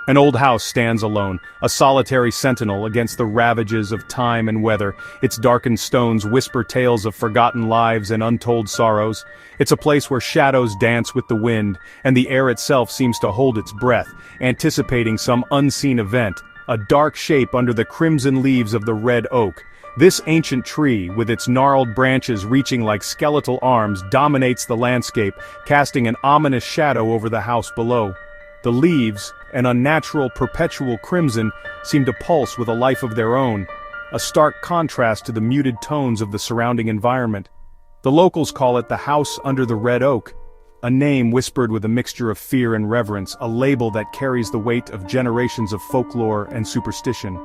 An old house stands alone, a solitary sentinel against the ravages of time and weather. Its darkened stones whisper tales of forgotten lives and untold sorrows. It's a place where shadows dance with the wind, and the air itself seems to hold its breath, anticipating some unseen event, a dark shape under the crimson leaves of the red oak. This ancient tree, with its gnarled branches reaching like skeletal arms, dominates the landscape, casting an ominous shadow over the house below. The leaves, an unnatural perpetual crimson, seem to pulse with a life of their own, a stark contrast to the muted tones of the surrounding environment. The locals call it the house under the red oak, a name whispered with a mixture of fear and reverence, a label that carries the weight of generations of folklore and superstition.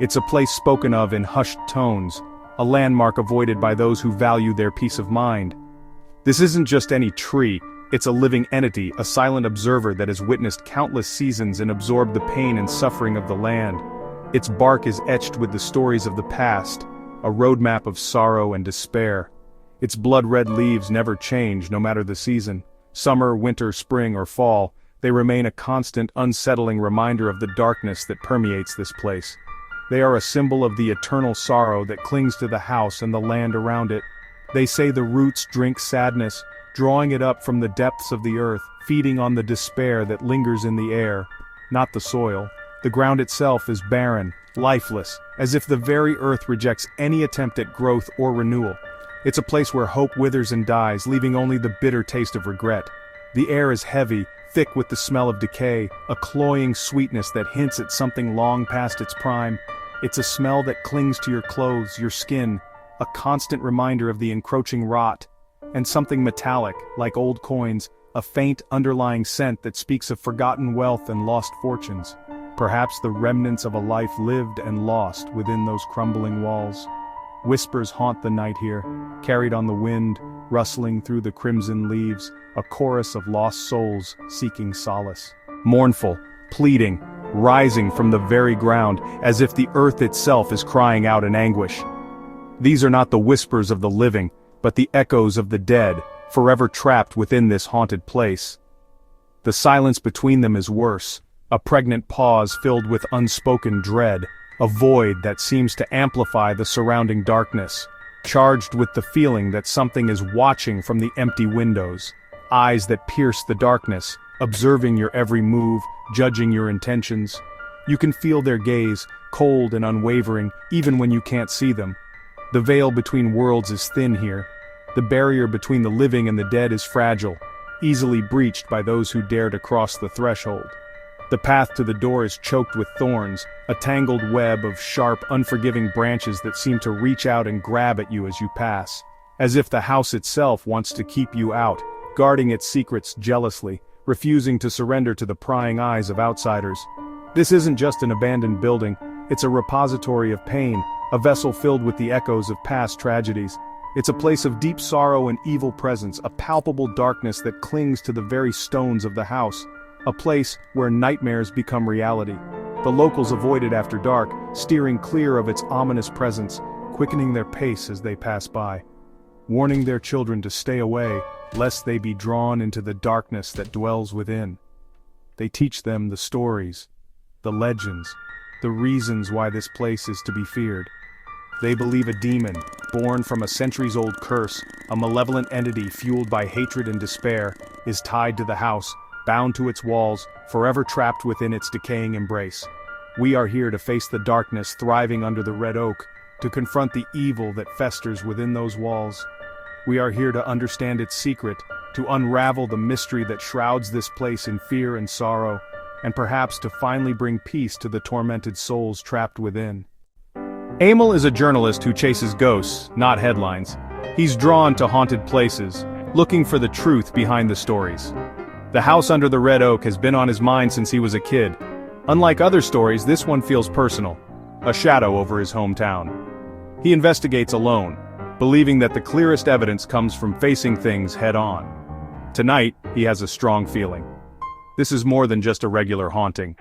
It's a place spoken of in hushed tones, a landmark avoided by those who value their peace of mind. This isn't just any tree. It's a living entity, a silent observer that has witnessed countless seasons and absorbed the pain and suffering of the land. Its bark is etched with the stories of the past, a roadmap of sorrow and despair. Its blood-red leaves never change, no matter the season. Summer, winter, spring, or fall, they remain a constant, unsettling reminder of the darkness that permeates this place. They are a symbol of the eternal sorrow that clings to the house and the land around it. They say the roots drink sadness, drawing it up from the depths of the earth, feeding on the despair that lingers in the air, not the soil. The ground itself is barren, lifeless, as if the very earth rejects any attempt at growth or renewal. It's a place where hope withers and dies, leaving only the bitter taste of regret. The air is heavy, thick with the smell of decay, a cloying sweetness that hints at something long past its prime. It's a smell that clings to your clothes, your skin, a constant reminder of the encroaching rot. And something metallic, like old coins, a faint underlying scent that speaks of forgotten wealth and lost fortunes. Perhaps the remnants of a life lived and lost within those crumbling walls. Whispers haunt the night here, carried on the wind, rustling through the crimson leaves, a chorus of lost souls seeking solace. Mournful, pleading, rising from the very ground, as if the earth itself is crying out in anguish. These are not the whispers of the living, but the echoes of the dead, forever trapped within this haunted place. The silence between them is worse, a pregnant pause filled with unspoken dread, a void that seems to amplify the surrounding darkness, charged with the feeling that something is watching from the empty windows, eyes that pierce the darkness, observing your every move, judging your intentions. You can feel their gaze, cold and unwavering, even when you can't see them. The veil between worlds is thin here. The barrier between the living and the dead is fragile, easily breached by those who dare to cross the threshold. The path to the door is choked with thorns, a tangled web of sharp, unforgiving branches that seem to reach out and grab at you as you pass, as if the house itself wants to keep you out, guarding its secrets jealously, refusing to surrender to the prying eyes of outsiders. This isn't just an abandoned building, it's a repository of pain, a vessel filled with the echoes of past tragedies. It's a place of deep sorrow and evil presence, a palpable darkness that clings to the very stones of the house, a place where nightmares become reality. The locals avoid it after dark, steering clear of its ominous presence, quickening their pace as they pass by, warning their children to stay away, lest they be drawn into the darkness that dwells within. They teach them the stories, the legends, the reasons why this place is to be feared. They believe a demon, born from a centuries-old curse, a malevolent entity fueled by hatred and despair, is tied to the house, bound to its walls, forever trapped within its decaying embrace. We are here to face the darkness thriving under the red oak, to confront the evil that festers within those walls. We are here to understand its secret, to unravel the mystery that shrouds this place in fear and sorrow, and perhaps to finally bring peace to the tormented souls trapped within. Emil is a journalist who chases ghosts, not headlines. He's drawn to haunted places, looking for the truth behind the stories. The house under the red oak has been on his mind since he was a kid. Unlike other stories, this one feels personal, a shadow over his hometown. He investigates alone, believing that the clearest evidence comes from facing things head-on. Tonight, he has a strong feeling. This is more than just a regular haunting.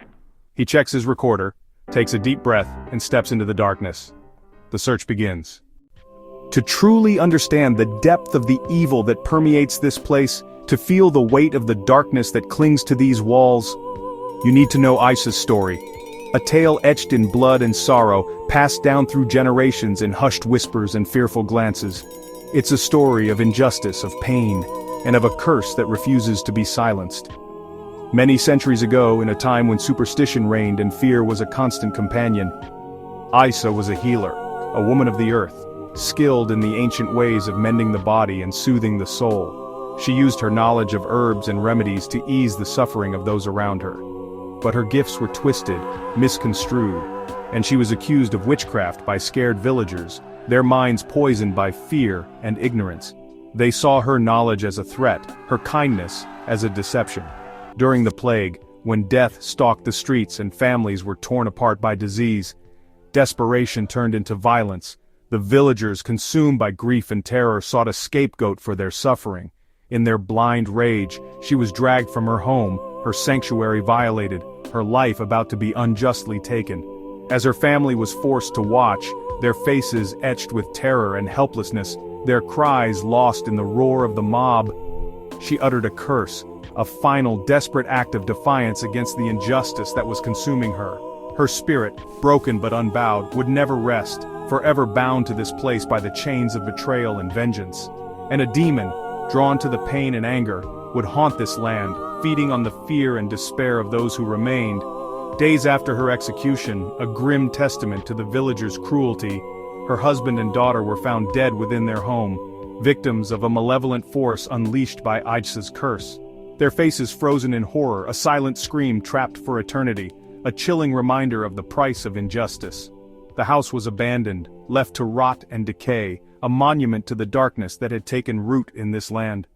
He checks his recorder, takes a deep breath, and steps into the darkness. The search begins. To truly understand the depth of the evil that permeates this place, to feel the weight of the darkness that clings to these walls, You need to know Isa's story. A tale etched in blood and sorrow, passed down through generations in hushed whispers and fearful glances. It's a story of injustice, of pain, and of a curse that refuses to be silenced. Many centuries ago, in a time when superstition reigned and fear was a constant companion, Isa was a healer, a woman of the earth, skilled in the ancient ways of mending the body and soothing the soul. She used her knowledge of herbs and remedies to ease the suffering of those around her. But her gifts were twisted, misconstrued, and she was accused of witchcraft by scared villagers, their minds poisoned by fear and ignorance. They saw her knowledge as a threat, her kindness as a deception. During the plague, when death stalked the streets and families were torn apart by disease, desperation turned into violence. The villagers, consumed by grief and terror, sought a scapegoat for their suffering. In their blind rage, she was dragged from her home, her sanctuary violated, her life about to be unjustly taken. As her family was forced to watch, their faces etched with terror and helplessness, their cries lost in the roar of the mob, she uttered a curse, a final desperate act of defiance against the injustice that was consuming her. Her spirit, broken but unbowed, would never rest, forever bound to this place by the chains of betrayal and vengeance. And a demon, drawn to the pain and anger, would haunt this land, feeding on the fear and despair of those who remained. Days after her execution, a grim testament to the villagers' cruelty, her husband and daughter were found dead within their home, victims of a malevolent force unleashed by Isa's curse. Their faces frozen in horror, a silent scream trapped for eternity, a chilling reminder of the price of injustice. The house was abandoned, left to rot and decay, a monument to the darkness that had taken root in this land.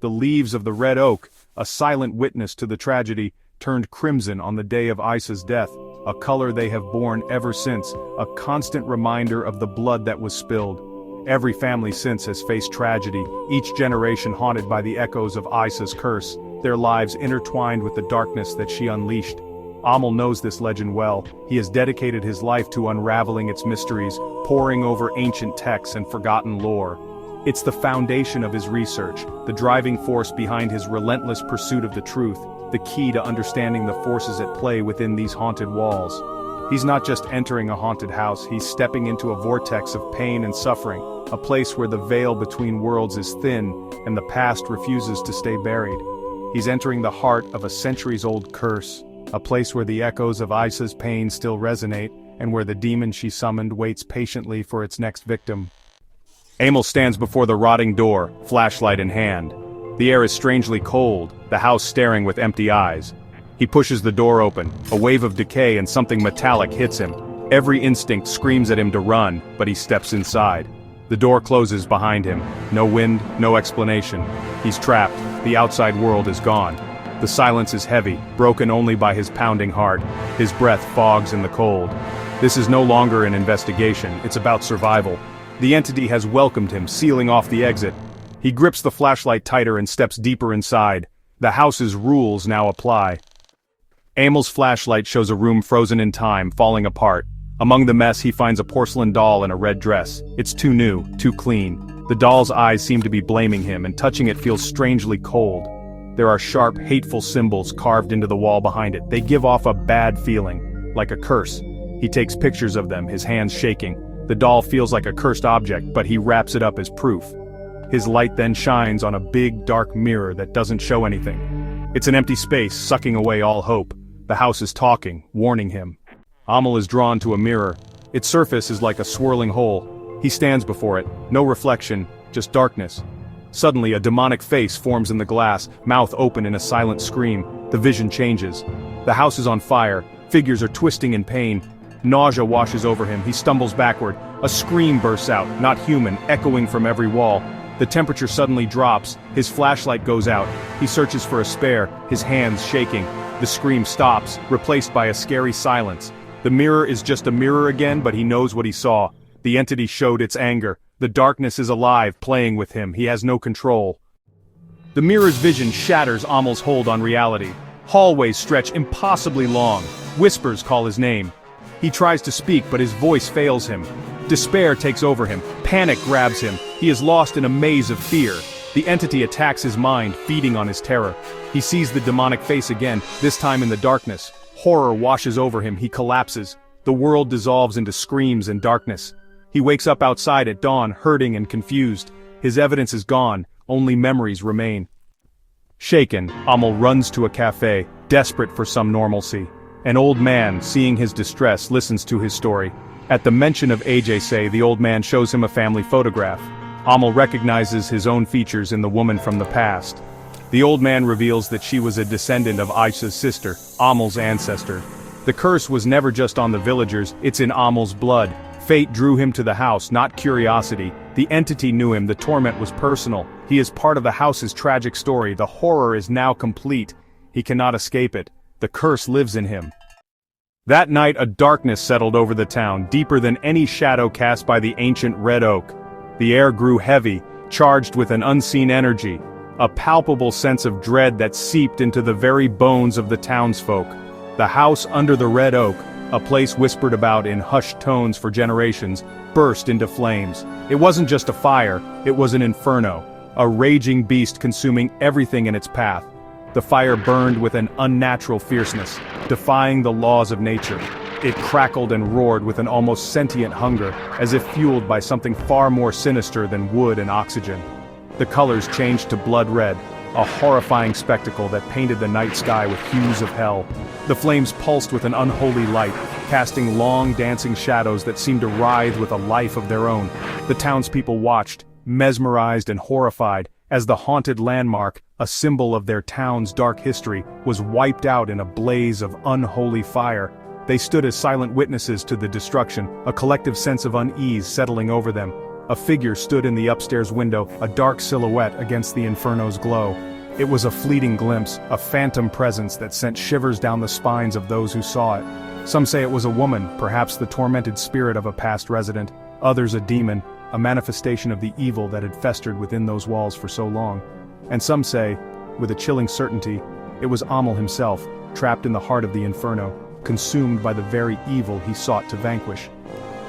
The leaves of the red oak, a silent witness to the tragedy, turned crimson on the day of Isa's death, a color they have borne ever since, a constant reminder of the blood that was spilled. Every family since has faced tragedy, each generation haunted by the echoes of Isa's curse, their lives intertwined with the darkness that she unleashed. Amal knows this legend well. He has dedicated his life to unraveling its mysteries, poring over ancient texts and forgotten lore. It's the foundation of his research, the driving force behind his relentless pursuit of the truth, the key to understanding the forces at play within these haunted walls. He's not just entering a haunted house, he's stepping into a vortex of pain and suffering, a place where the veil between worlds is thin and the past refuses to stay buried. He's entering the heart of a centuries-old curse, a place where the echoes of Isa's pain still resonate, and where the demon she summoned waits patiently for its next victim. Amal stands before the rotting door, flashlight in hand. The air is strangely cold, the house staring with empty eyes. He pushes the door open, a wave of decay and something metallic hits him. Every instinct screams at him to run, but he steps inside. The door closes behind him. No wind, no explanation. He's trapped, the outside world is gone. The silence is heavy, broken only by his pounding heart. His breath fogs in the cold. This is no longer an investigation, it's about survival. The entity has welcomed him, sealing off the exit. He grips the flashlight tighter and steps deeper inside. The house's rules now apply. Amal's flashlight shows a room frozen in time, falling apart. Among the mess he finds a porcelain doll in a red dress. It's too new, too clean. The doll's eyes seem to be blaming him, and touching it feels strangely cold. There are sharp, hateful symbols carved into the wall behind it. They give off a bad feeling, like a curse. He takes pictures of them, his hands shaking. The doll feels like a cursed object, but he wraps it up as proof. His light then shines on a big, dark mirror that doesn't show anything. It's an empty space, sucking away all hope. The house is talking, warning him. Amal is drawn to a mirror. Its surface is like a swirling hole. He stands before it, no reflection, just darkness. Suddenly, a demonic face forms in the glass, mouth open in a silent scream. The vision changes. The house is on fire. Figures are twisting in pain. Nausea washes over him. He stumbles backward. A scream bursts out, not human, echoing from every wall. The temperature suddenly drops. His flashlight goes out. He searches for a spare, his hands shaking. The scream stops, replaced by a scary silence. The mirror is just a mirror again, but he knows what he saw. The entity showed its anger. The darkness is alive, playing with him. He has no control. The mirror's vision shatters Amal's hold on reality. Hallways stretch impossibly long. Whispers call his name. He tries to speak, but his voice fails him. Despair takes over him. Panic grabs him. He is lost in a maze of fear. The entity attacks his mind, feeding on his terror. He sees the demonic face again, this time in the darkness. Horror washes over him, he collapses. The world dissolves into screams and darkness. He wakes up outside at dawn, hurting and confused. His evidence is gone, only memories remain. Shaken, Amel runs to a cafe, desperate for some normalcy. An old man, seeing his distress, listens to his story. At the mention of AJC, the old man shows him a family photograph. Amel recognizes his own features in the woman from the past. The old man reveals that she was a descendant of Aisha's sister, Amel's ancestor. The curse was never just on the villagers, it's in Amel's blood. Fate drew him to the house, not curiosity. The entity knew him, the torment was personal. He is part of the house's tragic story, the horror is now complete. He cannot escape it. The curse lives in him. That night a darkness settled over the town, deeper than any shadow cast by the ancient red oak. The air grew heavy, charged with an unseen energy, a palpable sense of dread that seeped into the very bones of the townsfolk. The house under the red oak, a place whispered about in hushed tones for generations, burst into flames. It wasn't just a fire, it was an inferno, a raging beast consuming everything in its path. The fire burned with an unnatural fierceness, defying the laws of nature. It crackled and roared with an almost sentient hunger, as if fueled by something far more sinister than wood and oxygen. The colors changed to blood red, a horrifying spectacle that painted the night sky with hues of hell. The flames pulsed with an unholy light, casting long dancing shadows that seemed to writhe with a life of their own. The townspeople watched, mesmerized and horrified, as the haunted landmark, a symbol of their town's dark history, was wiped out in a blaze of unholy fire. They stood as silent witnesses to the destruction, a collective sense of unease settling over them. A figure stood in the upstairs window, a dark silhouette against the inferno's glow. It was a fleeting glimpse, a phantom presence that sent shivers down the spines of those who saw it. Some say it was a woman, perhaps the tormented spirit of a past resident. Others a demon, a manifestation of the evil that had festered within those walls for so long. And some say, with a chilling certainty, it was Amel himself, trapped in the heart of the inferno, consumed by the very evil he sought to vanquish.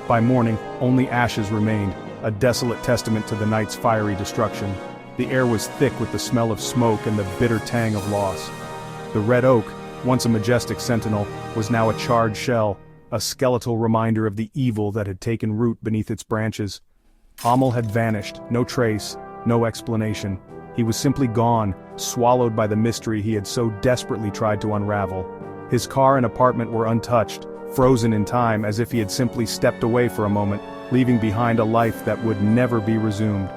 By morning, only ashes remained, a desolate testament to the night's fiery destruction. The air was thick with the smell of smoke and the bitter tang of loss. The red oak, once a majestic sentinel, was now a charred shell, a skeletal reminder of the evil that had taken root beneath its branches. Amel had vanished, no trace, no explanation. He was simply gone, swallowed by the mystery he had so desperately tried to unravel. His car and apartment were untouched, frozen in time as if he had simply stepped away for a moment, leaving behind a life that would never be resumed.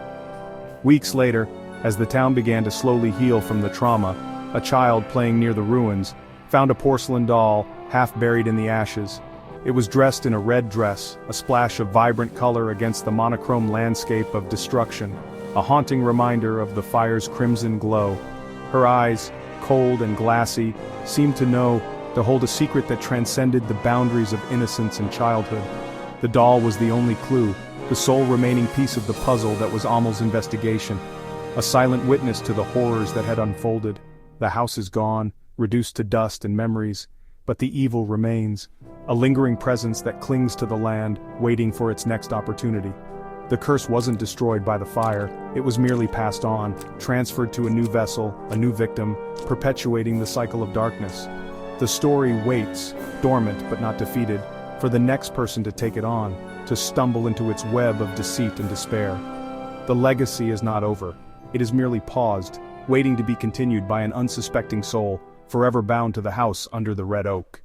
Weeks later, as the town began to slowly heal from the trauma, a child playing near the ruins found a porcelain doll, half buried in the ashes. It was dressed in a red dress, a splash of vibrant color against the monochrome landscape of destruction, a haunting reminder of the fire's crimson glow. Her eyes, cold and glassy, seemed to hold a secret that transcended the boundaries of innocence and childhood. The doll was the only clue, the sole remaining piece of the puzzle that was Amel's investigation. A silent witness to the horrors that had unfolded. The house is gone, reduced to dust and memories, but the evil remains, a lingering presence that clings to the land, waiting for its next opportunity. The curse wasn't destroyed by the fire, it was merely passed on, transferred to a new vessel, a new victim, perpetuating the cycle of darkness. The story waits, dormant but not defeated, for the next person to take it on, to stumble into its web of deceit and despair. The legacy is not over. It is merely paused, waiting to be continued by an unsuspecting soul, forever bound to the house under the red oak.